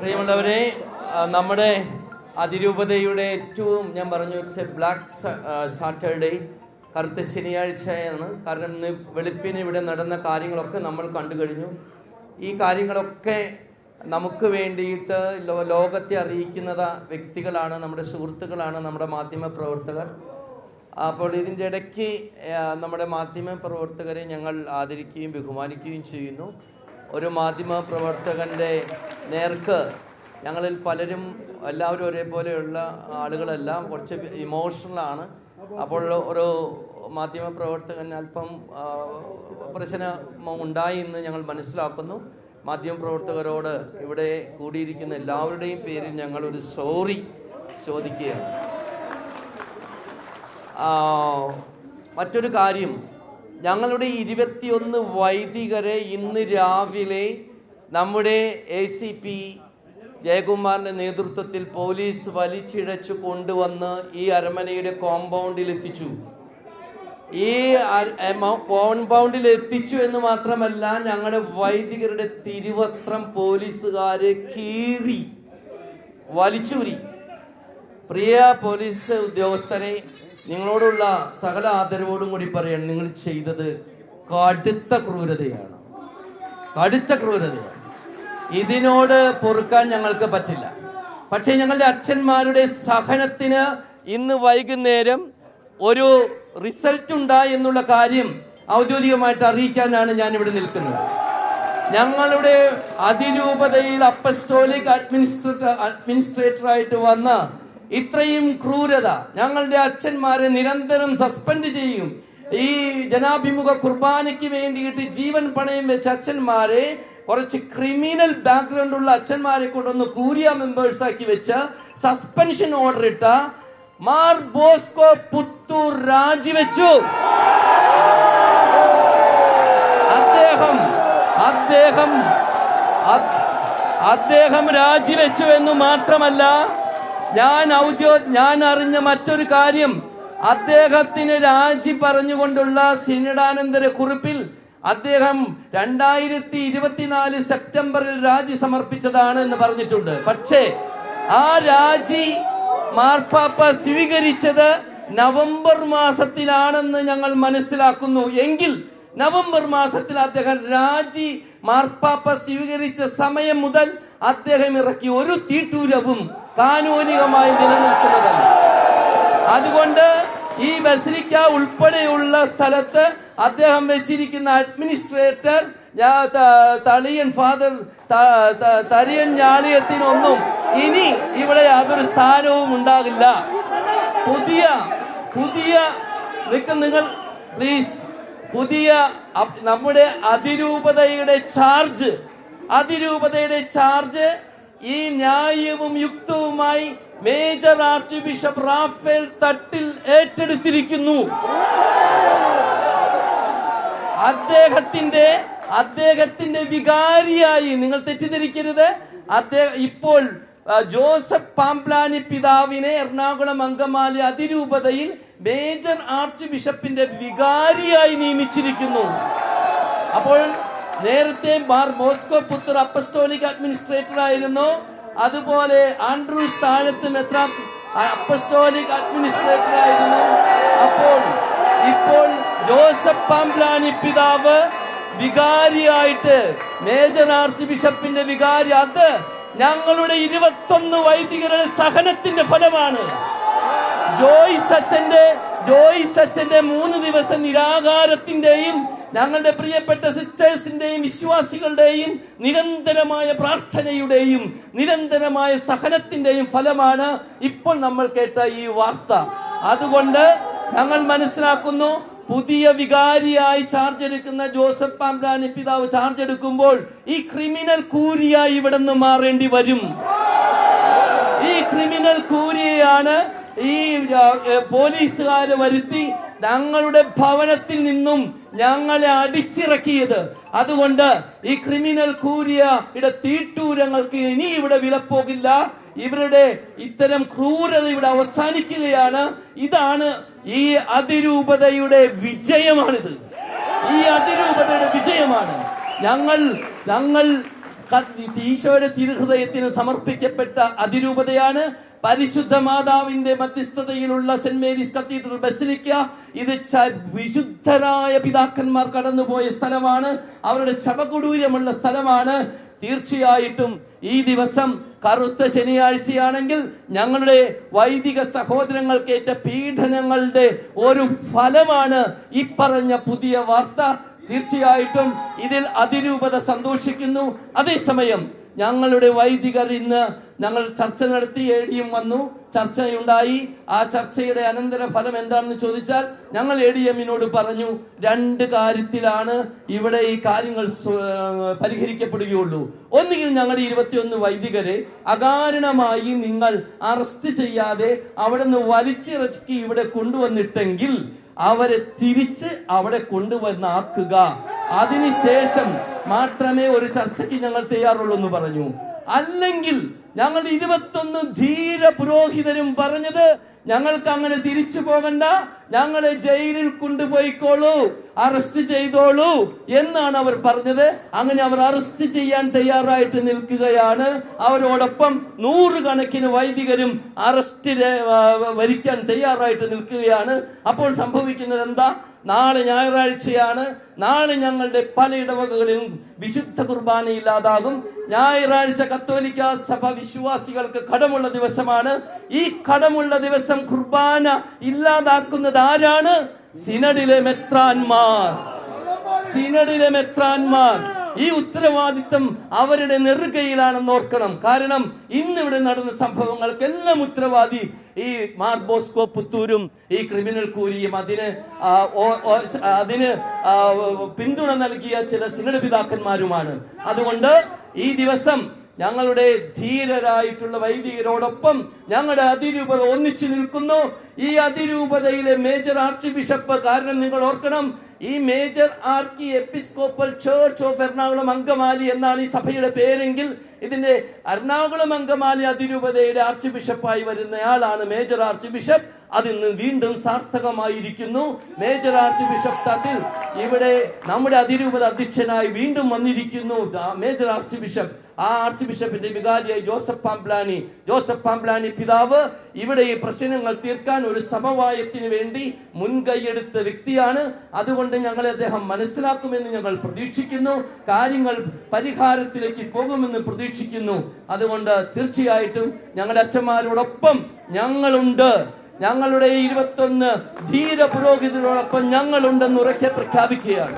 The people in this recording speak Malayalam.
പ്രിയമുള്ളവരെ, നമ്മുടെ അതിരൂപതയുടെ ഏറ്റവും ഞാൻ പറഞ്ഞു ബ്ലാക്ക് സാറ്റർഡേ, കറുത്ത ശനിയാഴ്ചയാണ്. കാരണം ഇന്ന് വെളുപ്പിന് ഇവിടെ നടന്ന കാര്യങ്ങളൊക്കെ നമ്മൾ കണ്ടു കഴിഞ്ഞു. ഈ കാര്യങ്ങളൊക്കെ നമുക്ക് വേണ്ടിയിട്ട് ലോകത്തെ അറിയിക്കുന്ന വ്യക്തികളാണ്, നമ്മുടെ സുഹൃത്തുക്കളാണ്, നമ്മുടെ മാധ്യമ പ്രവർത്തകർ. അപ്പോൾ ഇതിൻ്റെ ഇടയ്ക്ക് നമ്മുടെ മാധ്യമ പ്രവർത്തകരെ ഞങ്ങൾ ആദരിക്കുകയും ബഹുമാനിക്കുകയും ചെയ്യുന്നു. ഒരു മാധ്യമ പ്രവർത്തകൻ്റെ നേർക്ക് ഞങ്ങളിൽ പലരും, എല്ലാവരും ഒരേപോലെയുള്ള ആളുകളല്ല, കുറച്ച് ഇമോഷണലാണ്. അപ്പോൾ ഒരു മാധ്യമ പ്രവർത്തകൻ അല്പം പ്രശ്നം ഉണ്ടായി എന്ന് ഞങ്ങൾ മനസ്സിലാക്കുന്നു. മാധ്യമ പ്രവർത്തകരോട് ഇവിടെ കൂടിയിരിക്കുന്ന എല്ലാവരുടെയും പേരിൽ ഞങ്ങൾ ഒരു സോറി ചോദിക്കുകയാണ്. മറ്റൊരു കാര്യം, ഞങ്ങളുടെ 21 വൈദികരെ ഇന്ന് രാവിലെ നമ്മുടെ ACP ജയകുമാറിന്റെ നേതൃത്വത്തിൽ പോലീസ് വലിച്ചിഴച്ചു കൊണ്ടുവന്ന് ഈ അരമനയുടെ കോമ്പൗണ്ടിൽ എത്തിച്ചു. ഈ കോമ്പൗണ്ടിൽ എത്തിച്ചു എന്ന് മാത്രമല്ല, ഞങ്ങളുടെ വൈദികരുടെ തിരുവസ്ത്രം പോലീസുകാരെ കീറി വലിച്ചൂരി. പ്രിയ പോലീസ് ഉദ്യോഗസ്ഥരെ, നിങ്ങളോടുള്ള സകല ആദരവോടും കൂടി പറയണം, നിങ്ങൾ ചെയ്തത് കടുത്ത ക്രൂരതയാണ്, കടുത്ത ക്രൂരതയാണ്. ഇതിനോട് പൊറുക്കാൻ ഞങ്ങൾക്ക് പറ്റില്ല. പക്ഷേ ഞങ്ങളുടെ അച്ഛന്മാരുടെ സഹനത്തിന് ഇന്ന് വൈകുന്നേരം ഒരു റിസൾട്ട് ഉണ്ടായി എന്നുള്ള കാര്യം ഔദ്യോഗികമായിട്ട് അറിയിക്കാനാണ് ഞാൻ ഇവിടെ നിൽക്കുന്നത്. ഞങ്ങളുടെ അതിരൂപതയിൽ അപ്പസ്റ്റോലിക് അഡ്മിനിസ്ട്രേറ്ററായിട്ട് വന്ന ഇത്രയും ക്രൂരത, ഞങ്ങളുടെ അച്ഛന്മാരെ നിരന്തരം സസ്പെൻഡ് ചെയ്യും. ഈ ജനാഭിമുഖ കുർബാനയ്ക്ക് വേണ്ടിയിട്ട് ജീവൻ പണയം വെച്ച അച്ഛന്മാരെ, കുറച്ച് ക്രിമിനൽ ബാക്ക്ഗ്രൗണ്ട് ഉള്ള അച്ഛന്മാരെ കൊണ്ടൊന്ന് കൂരിയ മെമ്പേഴ്സ് ആക്കി വെച്ച് സസ്പെൻഷൻ ഓർഡർ ഇട്ട മാർ ബോസ്കോ പുത്തൂർ രാജിവെച്ചു. അദ്ദേഹം രാജിവെച്ചു എന്ന് മാത്രമല്ല, ഞാൻ അറിഞ്ഞ മറ്റൊരു കാര്യം, അദ്ദേഹത്തിന് രാജി പറഞ്ഞുകൊണ്ടുള്ള സിനഡാനന്തര കുറിപ്പിൽ അദ്ദേഹം 2024 സെപ്റ്റംബറിൽ രാജി സമർപ്പിച്ചതാണ് എന്ന് പറഞ്ഞിട്ടുണ്ട്. പക്ഷേ ആ രാജി മാർപ്പാപ്പ സ്വീകരിച്ചത് നവംബർ മാസത്തിലാണെന്ന് ഞങ്ങൾ മനസ്സിലാക്കുന്നു. എങ്കിൽ നവംബർ മാസത്തിൽ അദ്ദേഹം രാജി മാർപ്പാപ്പ സ്വീകരിച്ച സമയം മുതൽ അദ്ദേഹം ഇറക്കിയ ഒരു തീട്ടൂരവും കാനൂനികമായി നിലനിൽക്കുന്നതല്ല. അതുകൊണ്ട് ഈ ബസിലിക്ക ഉൾപ്പെടെയുള്ള സ്ഥലത്ത് അദ്ദേഹം വെച്ചിരിക്കുന്ന അഡ്മിനിസ്ട്രേറ്റർ തളിയൻ ഫാദർ തരിയൻ ഞാളിയത്തിനൊന്നും ഇനി ഇവിടെ യാതൊരു സ്ഥാനവും ഉണ്ടാകില്ല. പുതിയ നിങ്ങൾ പ്ലീസ്, പുതിയ നമ്മുടെ അതിരൂപതയുടെ ചാർജ് ഈ ന്യായവും യുക്തവുമായി major arch bishop Raphael Thattil ഏറ്റെടുത്തിരിക്കുന്നു. അദ്ദേഹത്തിന്റെ വികാരിയായി നിങ്ങൾ തെറ്റിദ്ധരിക്കരുത്. ഇപ്പോൾ ജോസഫ് പാംപ്ലാനി പിതാവിനെ എറണാകുളം അങ്കമാലി അതിരൂപതയിൽ മേജർ ആർച്ച് ബിഷപ്പിന്റെ വികാരിയായി നിയമിച്ചിരിക്കുന്നു. അപ്പോൾ നേരത്തെ Mar Bosco Puthur apostolic administrator ആയിരുന്നു. അതുപോലെ ആൻഡ്രൂ സ്ഥാനത്ത് അപ്പസ്റ്റോലിക് അഡ്മിനിസ്ട്രേറ്റർ ആയിരുന്നു. ഇപ്പോൾ ജോസഫ് പാംപ്ലാനി പിതാവ് വികാരിയായിട്ട്, മേജർ ആർച്ച് ബിഷപ്പിന്റെ വികാരി. അത് ഞങ്ങളുടെ 21 വൈദികരുടെ സഹനത്തിന്റെ ഫലമാണ്. ജോയിസ് അച്ഛന്റെ 3 ദിവസം നിരാകാരത്തിന്റെയും ഞങ്ങളുടെ പ്രിയപ്പെട്ട സിസ്റ്റേഴ്സിന്റെയും വിശ്വാസികളുടെയും നിരന്തരമായ പ്രാർത്ഥനയുടെയും നിരന്തരമായ സഹനത്തിന്റെയും ഫലമാണ് ഇപ്പോൾ നമ്മൾ കേട്ട ഈ വാർത്ത. അതുകൊണ്ട് ഞങ്ങൾ മനസ്സിലാക്കുന്നു, പുതിയ വികാരിയായി ചാർജ് എടുക്കുന്ന ജോസഫ് പാംപ്ലാനി പിതാവ് ചാർജ് എടുക്കുമ്പോൾ ഈ ക്രിമിനൽ കൂരിയായി ഇവിടെ നിന്ന് മാറേണ്ടി വരും. ഈ ക്രിമിനൽ കൂരിയാണ് ഈ പോലീസുകാരെ വരുത്തി ഞങ്ങളുടെ ഭവനത്തിൽ നിന്നും ഞങ്ങളെ അടിച്ചിറക്കിയത്. അതുകൊണ്ട് ഈ ക്രിമിനൽ കൂരിയയുടെ തീട്ടൂരങ്ങൾക്ക് ഇനി ഇവിടെ വിലപ്പോകില്ല. ഇവരുടെ ഇത്തരം ക്രൂരത ഇവിടെ അവസാനിക്കുകയാണ്. ഇതാണ് ഈ അതിരൂപതയുടെ വിജയമാണിത്. ഈ അതിരൂപതയുടെ വിജയമാണ്. ഞങ്ങൾ ഈശോയുടെ തിരുഹൃദയത്തിന് സമർപ്പിക്കപ്പെട്ട അതിരൂപതയാണ്. പരിശുദ്ധ മാതാവിന്റെ മധ്യസ്ഥതയിലുള്ള സെന്റ് മേരീസ് കത്തീഡ്രൽ ബസിലിക്ക. ഇത് വിശുദ്ധരായ പിതാക്കന്മാർ കടന്നുപോയ സ്ഥലമാണ്, അവരുടെ ശവകുടീരമുള്ള സ്ഥലമാണ്. തീർച്ചയായിട്ടും ഈ ദിവസം കറുത്ത ശനിയാഴ്ചയാണെങ്കിൽ ഞങ്ങളുടെ വൈദിക സഹോദരങ്ങൾക്കേറ്റ പീഡനങ്ങളുടെ ഒരു ഫലമാണ് ഈ പറഞ്ഞ പുതിയ വാർത്ത. തീർച്ചയായിട്ടും ഇതിൽ അതിരൂപത സന്തോഷിക്കുന്നു. അതേസമയം ഞങ്ങളുടെ വൈദികർ ഇന്ന് ഞങ്ങൾ ചർച്ച നടത്തി, എഡിയും വന്നു, ചർച്ചയുണ്ടായി. ആ ചർച്ചയുടെ അനന്തര ഫലം എന്താണെന്ന് ചോദിച്ചാൽ ഞങ്ങൾ എഡിഎമ്മിനോട് പറഞ്ഞു, 2 കാര്യത്തിലാണ് ഇവിടെ ഈ കാര്യങ്ങൾ പരിഹരിക്കപ്പെടുകയുള്ളൂ. ഒന്നുകിൽ ഞങ്ങളുടെ 21 വൈദികരെ അകാരണമായി നിങ്ങൾ അറസ്റ്റ് ചെയ്യാതെ അവിടെ നിന്ന് വലിച്ചിറക്കി ഇവിടെ കൊണ്ടുവന്നിട്ടെങ്കിൽ അവരെ തിരിച്ച് അവിടെ കൊണ്ടുവന്നാക്കുക. അതിനുശേഷം മാത്രമേ ഒരു ചർച്ചയ്ക്ക് ഞങ്ങൾ തയ്യാറുള്ളൂ എന്ന് പറഞ്ഞു. അല്ലെങ്കിൽ ഞങ്ങൾ 21 ധീര പുരോഹിതരും പറഞ്ഞത്, ഞങ്ങൾക്ക് അങ്ങനെ തിരിച്ചു പോകണ്ട, ഞങ്ങളെ ജയിലിൽ കൊണ്ടുപോയിക്കോളൂ, അറസ്റ്റ് ചെയ്തോളൂ എന്നാണ് അവർ പറഞ്ഞത്. അങ്ങനെ അവർ അറസ്റ്റ് ചെയ്യാൻ തയ്യാറായിട്ട് നിൽക്കുകയാണ്. അവരോടൊപ്പം 100 കണക്കിന് വൈദികരും അറസ്റ്റ് വരിക്കാൻ തയ്യാറായിട്ട് നിൽക്കുകയാണ്. അപ്പോൾ സംഭവിക്കുന്നത് എന്താ? നാളെ ഞായറാഴ്ചയാണ്. നാളെ ഞങ്ങളുടെ പല ഇടവകകളിലും വിശുദ്ധ കുർബാന ഇല്ലാതാകും. ഞായറാഴ്ച കത്തോലിക്ക സഭ വിശ്വാസികൾക്ക് കടമുള്ള ദിവസമാണ്. ഈ കടമുള്ള ദിവസം കുർബാന ഇല്ലാതാക്കുന്നത് ആരാണ്? സിനഡിലെ മെത്രാന്മാർ. സിനഡിലെ മെത്രാന്മാർ. ഈ ഉത്തരവാദിത്തം അവരുടെ നെറുകയിലാണെന്ന് ഓർക്കണം. കാരണം ഇന്നിവിടെ നടന്ന സംഭവങ്ങൾക്കെല്ലാം ഉത്തരവാദി ഈ മാർ ബോസ്കോ പുത്തൂരും ഈ ക്രിമിനൽ കൂരിയും അതിന് പിന്തുണ നൽകിയ ചില സിനഡ് പിതാക്കന്മാരുമാണ്. അതുകൊണ്ട് ഈ ദിവസം ഞങ്ങളുടെ ധീരരായിട്ടുള്ള വൈദികരോടൊപ്പം ഞങ്ങളുടെ അതിരൂപത ഒന്നിച്ചു നിൽക്കുന്നു. ഈ അതിരൂപതയിലെ മേജർ ആർച്ച് ബിഷപ്പ്, കാരണം നിങ്ങൾ ഓർക്കണം, ഈ major archiepiscopal church of Ernakulam Angamaly എന്നാണ് ഈ സഭയുടെ പേരെങ്കിൽ ഇതിന്റെ എറണാകുളം അങ്കമാലി അതിരൂപതയുടെ ആർച്ച് ബിഷപ്പായി വരുന്നയാളാണ് മേജർ ആർച്ച് ബിഷപ്പ്. അതിന്ന് വീണ്ടും സാർത്ഥകമായിരിക്കുന്നു. മേജർ ആർച്ച് ബിഷപ്പ് തട്ടിൽ ഇവിടെ നമ്മുടെ അതിരൂപത അധ്യക്ഷനായി വീണ്ടും വന്നിരിക്കുന്നു മേജർ ആർച്ച് ബിഷപ്പ്. ആ ആർച്ച് ബിഷപ്പിന്റെ വികാരിയായി ജോസഫ് പാംപ്ലാനി പിതാവ് ഇവിടെ ഈ പ്രശ്നങ്ങൾ തീർക്കാൻ ഒരു സമവായത്തിന് വേണ്ടി മുൻകൈയെടുത്ത വ്യക്തിയാണ്. അതുകൊണ്ട് ഞങ്ങളെ അദ്ദേഹം മനസ്സിലാക്കുമെന്ന് ഞങ്ങൾ പ്രതീക്ഷിക്കുന്നു. കാര്യങ്ങൾ പരിഹാരത്തിലേക്ക് പോകുമെന്ന് പ്രതീക്ഷിക്കുന്നു. അതുകൊണ്ട് തീർച്ചയായിട്ടും ഞങ്ങളുടെ അച്ഛന്മാരോടൊപ്പം ഞങ്ങളുണ്ട്. ഞങ്ങളുടെ 21 ധീര പുരോഹിതരോടൊപ്പം ഞങ്ങളുണ്ടെന്ന് ഉറക്കെ പ്രഖ്യാപിക്കുകയാണ്.